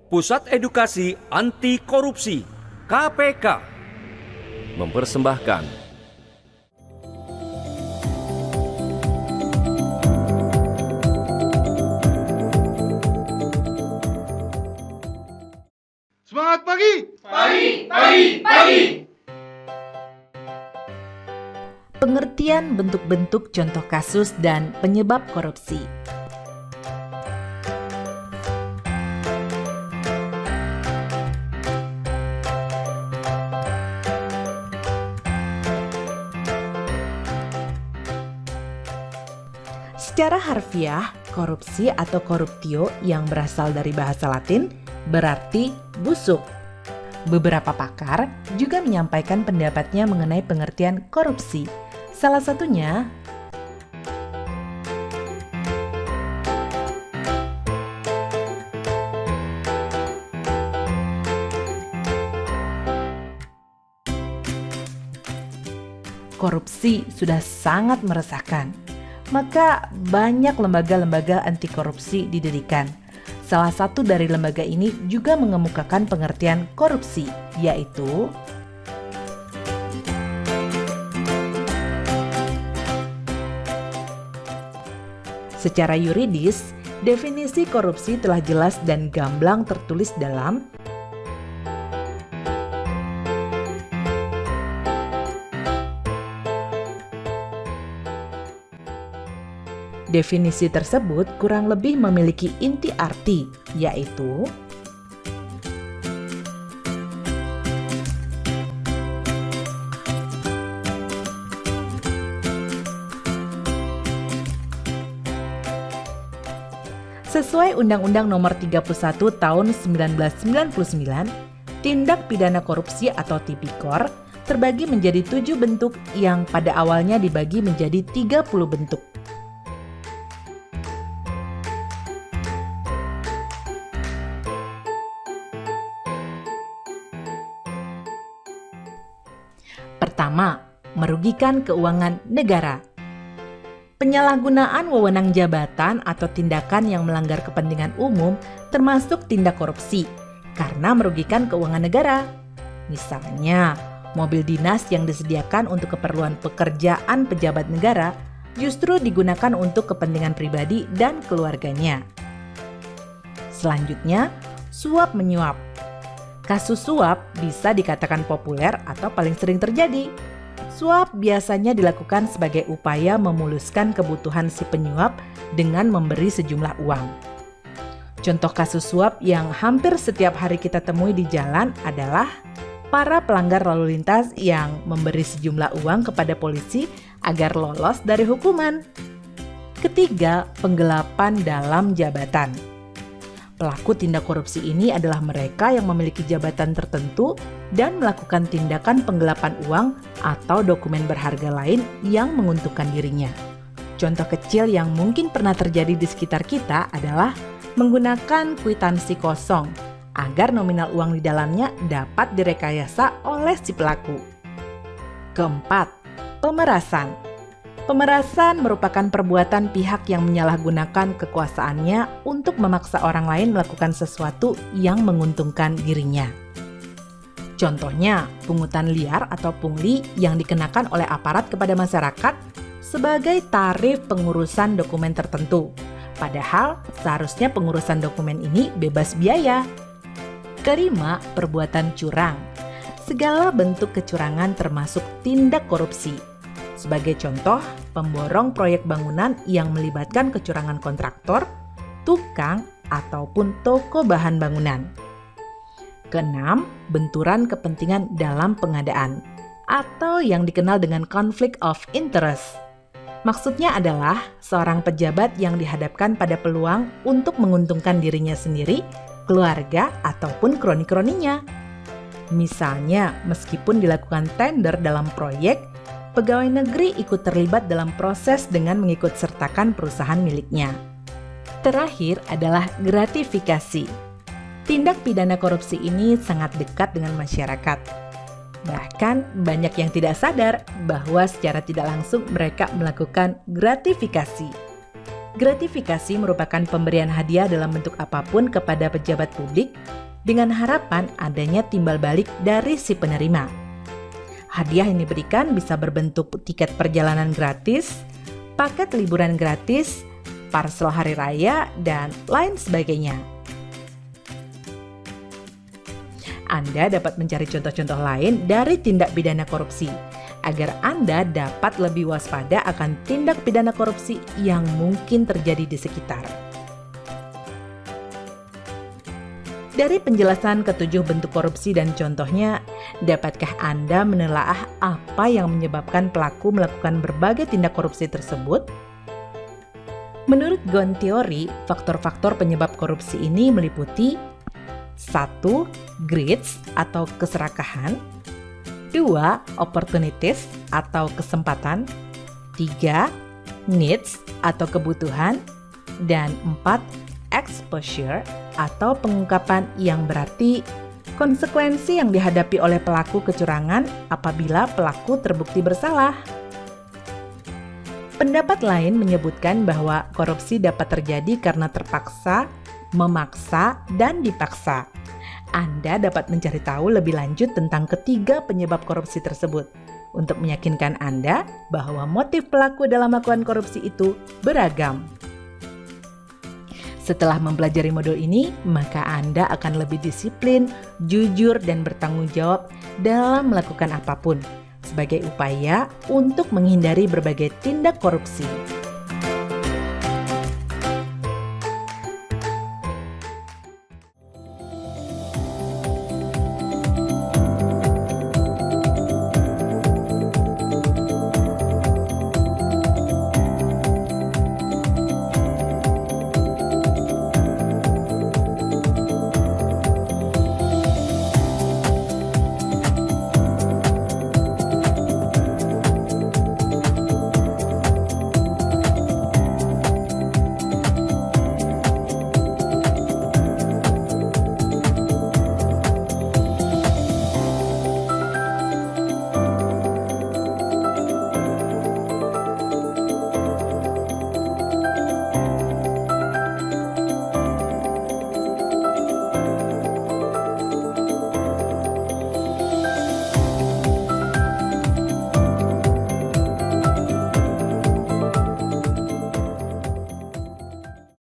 Pusat Edukasi Anti Korupsi KPK mempersembahkan Semangat pagi! Pengertian bentuk-bentuk contoh kasus dan penyebab korupsi. Secara harfiah, korupsi atau corruptio yang berasal dari bahasa Latin berarti busuk. Beberapa pakar juga menyampaikan pendapatnya mengenai pengertian korupsi. Salah satunya, korupsi sudah sangat meresahkan. Maka banyak lembaga-lembaga anti korupsi didirikan. Salah satu dari lembaga ini juga mengemukakan pengertian korupsi, yaitu secara yuridis, definisi korupsi telah jelas dan gamblang tertulis dalam definisi tersebut kurang lebih memiliki inti arti, yaitu sesuai Undang-Undang Nomor 31 Tahun 1999, tindak pidana korupsi atau tipikor terbagi menjadi 7 bentuk yang pada awalnya dibagi menjadi 30 bentuk. Pertama, merugikan keuangan negara. Penyalahgunaan wewenang jabatan atau tindakan yang melanggar kepentingan umum termasuk tindak korupsi karena merugikan keuangan negara. Misalnya, mobil dinas yang disediakan untuk keperluan pekerjaan pejabat negara justru digunakan untuk kepentingan pribadi dan keluarganya. Selanjutnya, suap menyuap. Kasus suap bisa dikatakan populer atau paling sering terjadi. Suap biasanya dilakukan sebagai upaya memuluskan kebutuhan si penyuap dengan memberi sejumlah uang. Contoh kasus suap yang hampir setiap hari kita temui di jalan adalah para pelanggar lalu lintas yang memberi sejumlah uang kepada polisi agar lolos dari hukuman. Ketiga, penggelapan dalam jabatan. Pelaku tindak korupsi ini adalah mereka yang memiliki jabatan tertentu dan melakukan tindakan penggelapan uang atau dokumen berharga lain yang menguntungkan dirinya. Contoh kecil yang mungkin pernah terjadi di sekitar kita adalah menggunakan kwitansi kosong agar nominal uang di dalamnya dapat direkayasa oleh si pelaku. Keempat, pemerasan. Pemerasan merupakan perbuatan pihak yang menyalahgunakan kekuasaannya untuk memaksa orang lain melakukan sesuatu yang menguntungkan dirinya. Contohnya, pungutan liar atau pungli yang dikenakan oleh aparat kepada masyarakat sebagai tarif pengurusan dokumen tertentu. Padahal, seharusnya pengurusan dokumen ini bebas biaya. Kelima, perbuatan curang. Segala bentuk kecurangan termasuk tindak korupsi. Sebagai contoh, pemborong proyek bangunan yang melibatkan kecurangan kontraktor, tukang, ataupun toko bahan bangunan. Keenam, benturan kepentingan dalam pengadaan, atau yang dikenal dengan conflict of interest. Maksudnya adalah seorang pejabat yang dihadapkan pada peluang untuk menguntungkan dirinya sendiri, keluarga, ataupun kroni-kroninya. Misalnya, meskipun dilakukan tender dalam proyek, pegawai negeri ikut terlibat dalam proses dengan mengikut sertakan perusahaan miliknya. Terakhir adalah gratifikasi. Tindak pidana korupsi ini sangat dekat dengan masyarakat. Bahkan banyak yang tidak sadar bahwa secara tidak langsung mereka melakukan gratifikasi. Gratifikasi merupakan pemberian hadiah dalam bentuk apapun kepada pejabat publik dengan harapan adanya timbal balik dari si penerima. Hadiah yang diberikan bisa berbentuk tiket perjalanan gratis, paket liburan gratis, parsel hari raya, dan lain sebagainya. Anda dapat mencari contoh-contoh lain dari tindak pidana korupsi, agar Anda dapat lebih waspada akan tindak pidana korupsi yang mungkin terjadi di sekitar. Dari penjelasan ketujuh bentuk korupsi dan contohnya, dapatkah Anda menelaah apa yang menyebabkan pelaku melakukan berbagai tindak korupsi tersebut? Menurut Ghosn Theory, faktor-faktor penyebab korupsi ini meliputi 1. Greeds atau keserakahan, 2. Opportunities atau kesempatan, 3. Needs atau kebutuhan, dan 4. Exposure atau pengungkapan, yang berarti konsekuensi yang dihadapi oleh pelaku kecurangan apabila pelaku terbukti bersalah. Pendapat lain menyebutkan bahwa korupsi dapat terjadi karena terpaksa, memaksa, dan dipaksa. Anda dapat mencari tahu lebih lanjut tentang ketiga penyebab korupsi tersebut untuk meyakinkan Anda bahwa motif pelaku dalam melakukan korupsi itu beragam. Setelah mempelajari modul ini, maka Anda akan lebih disiplin, jujur, dan bertanggung jawab dalam melakukan apapun sebagai upaya untuk menghindari berbagai tindak korupsi.